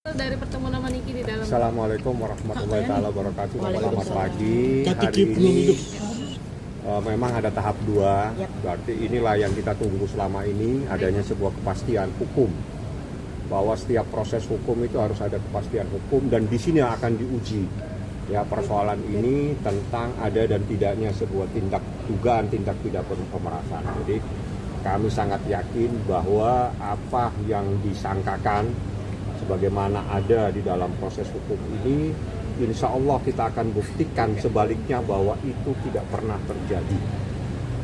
Dari pertemuan sama Niki di dalam. Assalamualaikum warahmatullahi wabarakatuh. Selamat pagi. Katiki Hari belum ini hidup. memang ada tahap 2. Berarti inilah yang kita tunggu selama ini, adanya sebuah kepastian hukum. Bahwa setiap proses hukum itu harus ada kepastian hukum, dan di sini akan diuji. Ya, persoalan ini tentang ada dan tidaknya sebuah dugaan tindak pidana pemerasan. Jadi kami sangat yakin bahwa apa yang disangkakan sebagaimana ada di dalam proses hukum ini, insya Allah kita akan buktikan sebaliknya bahwa itu tidak pernah terjadi.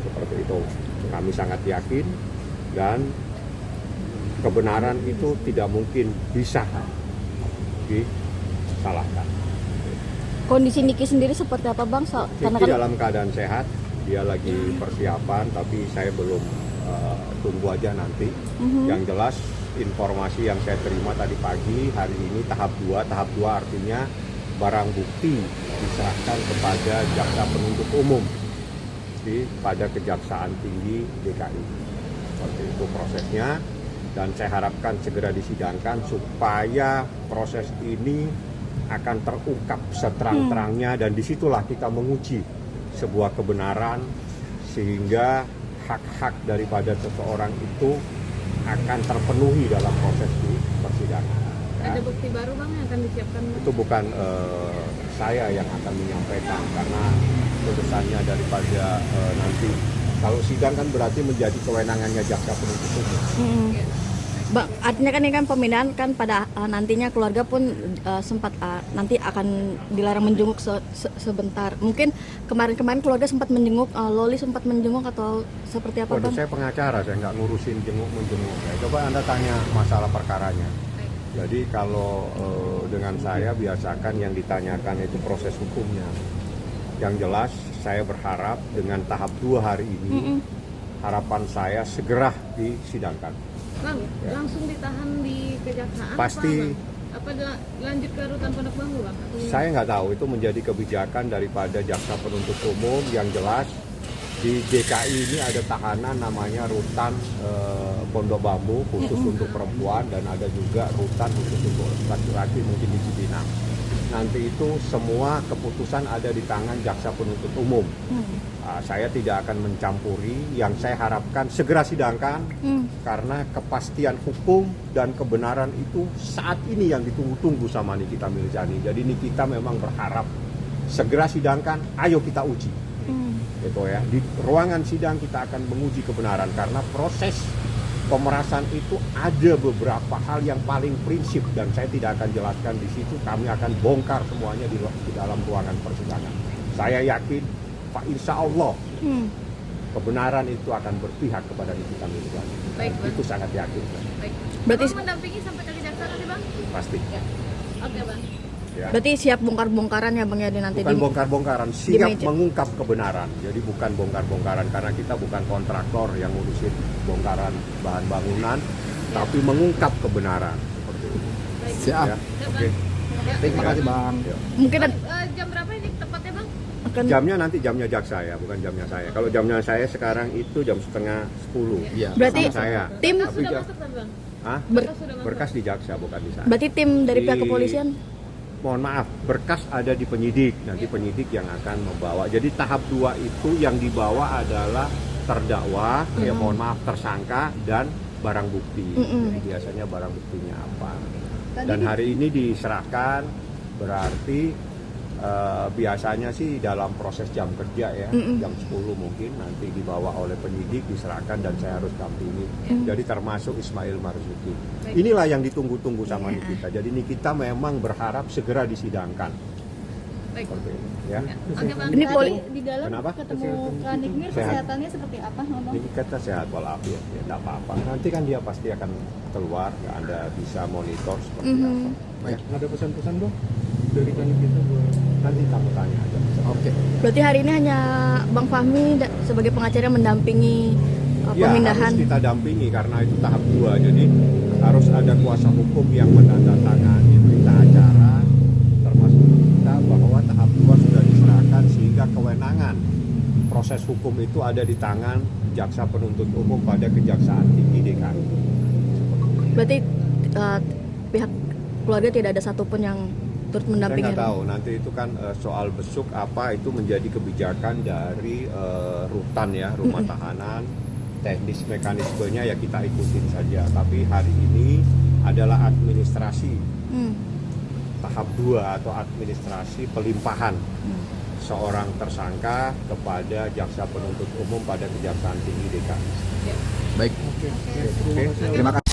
Seperti itu. Kami sangat yakin, dan kebenaran itu tidak mungkin bisa disalahkan. Kondisi Niki sendiri seperti apa, Bang? Niki dalam keadaan sehat, dia lagi persiapan, tapi saya belum tunggu aja nanti. Yang jelas informasi yang saya terima tadi pagi, hari ini tahap 2. Tahap 2 artinya barang bukti diserahkan kepada jaksa penuntut umum pada Kejaksaan Tinggi DKI. Seperti itu prosesnya, dan saya harapkan segera disidangkan supaya proses ini akan terungkap seterang-terangnya, dan disitulah kita menguji sebuah kebenaran sehingga hak-hak daripada seseorang itu akan terpenuhi dalam proses di persidangan. Ada bukti baru, Bang, yang akan disiapkan? Itu bukan saya yang akan menyampaikan, karena putusannya daripada nanti kalau sidang kan berarti menjadi kewenangannya jaksa penuntut umum. Bang, artinya kan ini kan pemindahan kan pada nantinya keluarga pun sempat nanti akan dilarang menjenguk sebentar. Mungkin kemarin keluarga sempat menjenguk, Loli sempat menjenguk atau seperti apa, Bang? Saya pengacara, saya nggak ngurusin jenguk-menjenguk. Ya, coba Anda tanya masalah perkaranya. Jadi kalau dengan saya biasakan yang ditanyakan itu proses hukumnya. Yang jelas saya berharap dengan tahap 2 hari ini, harapan saya segera disidangkan. Bang, langsung ditahan di kejaksaan? Pasti. Apa lanjut ke rutan Pondok Bambu, Bang? Saya nggak tahu, itu menjadi kebijakan daripada jaksa penuntut umum. Yang jelas di DKI ini ada tahanan namanya rutan Pondok Bambu khusus untuk perempuan, dan ada juga rutan khusus untuk laki-laki mungkin di Cipinang. Nanti itu semua keputusan ada di tangan jaksa penuntut umum. Saya tidak akan mencampuri. Yang saya harapkan segera sidangkan, karena kepastian hukum dan kebenaran itu saat ini yang ditunggu-tunggu sama Nikita Mirzani. Jadi Nikita memang berharap segera sidangkan, ayo kita uji. Gitu ya. Di ruangan sidang kita akan menguji kebenaran, karena proses pemerasan itu ada beberapa hal yang paling prinsip, dan saya tidak akan jelaskan di situ. Kami akan bongkar semuanya di dalam ruangan persidangan. Saya yakin, Pak, insya Allah kebenaran itu akan berpihak kepada Nikita Mirzani. Itu sangat yakin. Baik. Berarti Bang mendampingi sampai ke kejaksaan nanti, Bang? Pasti. Ya. Oke, Bang. Ya. berarti siap bongkar-bongkaran ya, Bang, ya, nanti Bukan bongkar-bongkaran, siap meja. mengungkap kebenaran. Jadi bukan bongkar-bongkaran, karena kita bukan kontraktor yang ngurusin bongkaran bahan bangunan, tapi mengungkap kebenaran. Seperti itu. Siap. Ya. Oke. Terima kasih, Bang. Mungkin Jam berapa ini tepatnya, Bang? akan Jamnya nanti jamnya jaksa ya, bukan jamnya saya. Kalau jamnya saya sekarang itu jam 9:30. Iya. Berarti Sama saya. tim Berkas Tapi sudah jam- masuk, kan, Bang? Hah? Berkas sudah masuk. Berkas di jaksa, bukan di sana. berarti tim dari pihak Di- kepolisian. Mohon maaf, berkas ada di penyidik. Nanti penyidik yang akan membawa. Jadi tahap 2 itu yang dibawa adalah terdakwa, ya mohon maaf, tersangka, dan barang bukti. Jadi biasanya barang buktinya apa. Dan hari ini diserahkan, berarti biasanya sih dalam proses jam kerja ya, jam 10 mungkin nanti dibawa oleh penyidik, diserahkan, dan saya harus dampingi. Jadi termasuk Ismail Marzuki. Inilah yang ditunggu-tunggu sama Nikita. Jadi Nikita memang berharap segera disidangkan. Baik. Seperti ini, ya. Oke, Bang. Ini Di dalam Kenapa? ketemu Kadikmir, Sehat. kesehatannya seperti apa, Ngomong? Nikita sehat walafiat, ya tidak apa-apa. Nanti kan dia pasti akan keluar, Anda bisa monitor seperti apa. Baik, ada pesan-pesan, Bang? Dari kami kita buat Nanti kamu tanya aja. Oke. Berarti hari ini hanya Bang Fahmi sebagai pengacara mendampingi Ya, pemindahan. harus kita dampingi karena itu tahap 2. Jadi harus ada kuasa hukum yang menandatangani berita acara, termasuk kita, bahwa tahap 2 sudah diserahkan, sehingga kewenangan proses hukum itu ada di tangan jaksa penuntut umum pada Kejaksaan Tinggi DKI. Berarti pihak keluarga tidak ada satupun yang turut Saya mendampingi. nggak tahu, nanti itu kan soal besuk apa itu menjadi kebijakan dari rutan ya, rumah tahanan. Teknis mekanismenya ya kita ikutin saja. Tapi hari ini adalah administrasi tahap 2 atau administrasi pelimpahan seorang tersangka kepada jaksa penuntut umum pada Kejaksaan Tinggi DKI. Baik. Oke. Terima kasih.